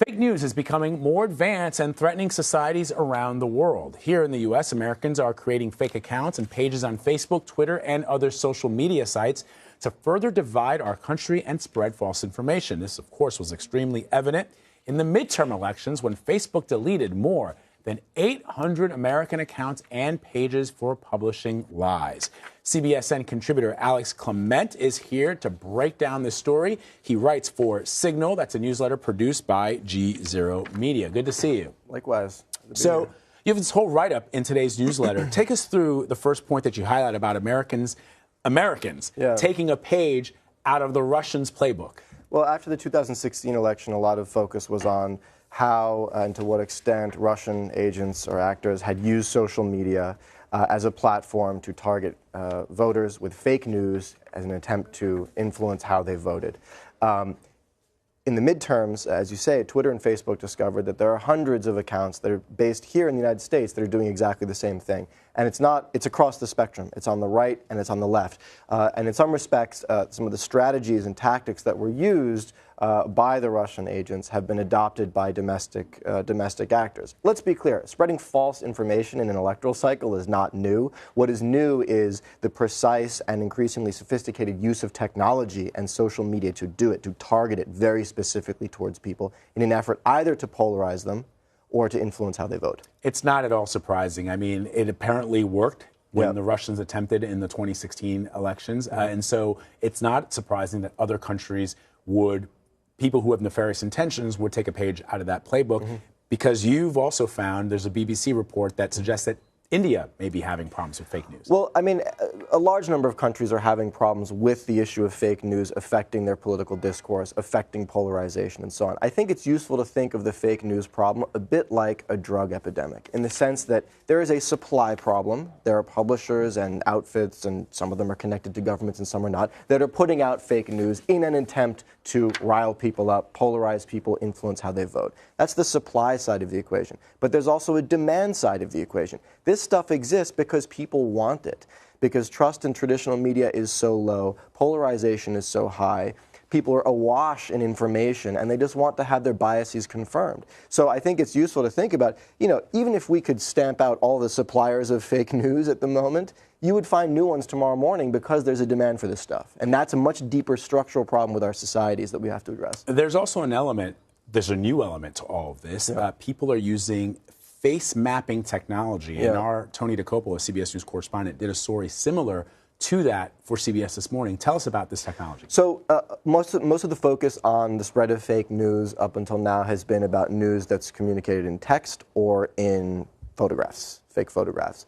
Fake news is becoming more advanced and threatening societies around the world. Here in the U.S., Americans are creating fake accounts and pages on Facebook, Twitter, and other social media sites to further divide our country and spread false information. This, of course, was extremely evident in the midterm elections when Facebook deleted more than 800 American accounts and pages for publishing lies. CBSN contributor Alex Clement is here to break down this story. He writes for Signal. That's a newsletter produced by G0 Media. Good to see you. Likewise. So you have this whole write-up in today's newsletter. Take us through the first point that you highlight about Americans taking a page out of the Russians' playbook. Well, after the 2016 election, a lot of focus was on how and to what extent Russian agents or actors had used social media as a platform to target voters with fake news as an attempt to influence how they voted. In the midterms, as you say, Twitter and Facebook discovered that there are hundreds of accounts that are based here in the United States that are doing exactly the same thing. And it's across the spectrum. It's on the right and it's on the left. And in some respects, some of the strategies and tactics that were used by the Russian agents have been adopted by domestic actors. Let's be clear, spreading false information in an electoral cycle is not new. What is new is the precise and increasingly sophisticated use of technology and social media to do it, to target it very specifically towards people in an effort either to polarize them or to influence how they vote. It's not at all surprising. I mean, it apparently worked when the Russians attempted in the 2016 elections. And so it's not surprising that other countries people who have nefarious intentions would take a page out of that playbook, because you've also found there's a BBC report that suggests that India may be having problems with fake news. Well, I mean, a large number of countries are having problems with the issue of fake news affecting their political discourse, affecting polarization, and so on. I think it's useful to think of the fake news problem a bit like a drug epidemic, in the sense that there is a supply problem. There are publishers and outfits, and some of them are connected to governments and some are not, that are putting out fake news in an attempt to rile people up, polarize people, influence how they vote. That's the supply side of the equation. But there's also a demand side of the equation. This stuff exists because people want it, because trust in traditional media is so low, polarization is so high, people are awash in information, and they just want to have their biases confirmed. So I think it's useful to think about, even if we could stamp out all the suppliers of fake news at the moment, you would find new ones tomorrow morning because there's a demand for this stuff. And that's a much deeper structural problem with our societies that we have to address. There's also there's a new element to all of this. People are using face mapping technology. And our Tony DeCoppola, CBS News correspondent, did a story similar to that for CBS This Morning. Tell us about this technology. So most of the focus on the spread of fake news up until now has been about news that's communicated in text or in photographs, fake photographs.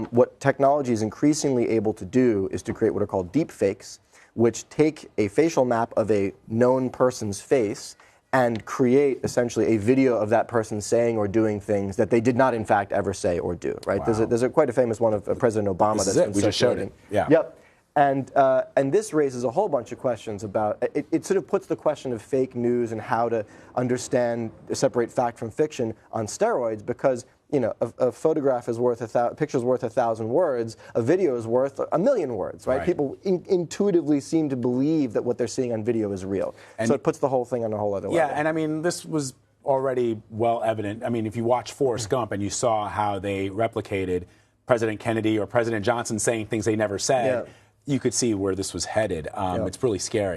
What technology is increasingly able to do is to create what are called deep fakes, which take a facial map of a known person's face and create essentially a video of that person saying or doing things that they did not in fact ever say or do, right? Wow. There's quite a famous one of President Obama that's been we just showed it. Yeah. Yep. And this raises a whole bunch of questions about, it sort of puts the question of fake news and how to understand, separate fact from fiction on steroids, because a photograph is worth a picture's worth 1,000 words. A video is worth 1,000,000 words, right? People intuitively seem to believe that what they're seeing on video is real. And so it puts the whole thing on a whole other level. Yeah, and I mean, this was already well evident. I mean, if you watch Forrest Gump and you saw how they replicated President Kennedy or President Johnson saying things they never said, you could see where this was headed. It's really scary.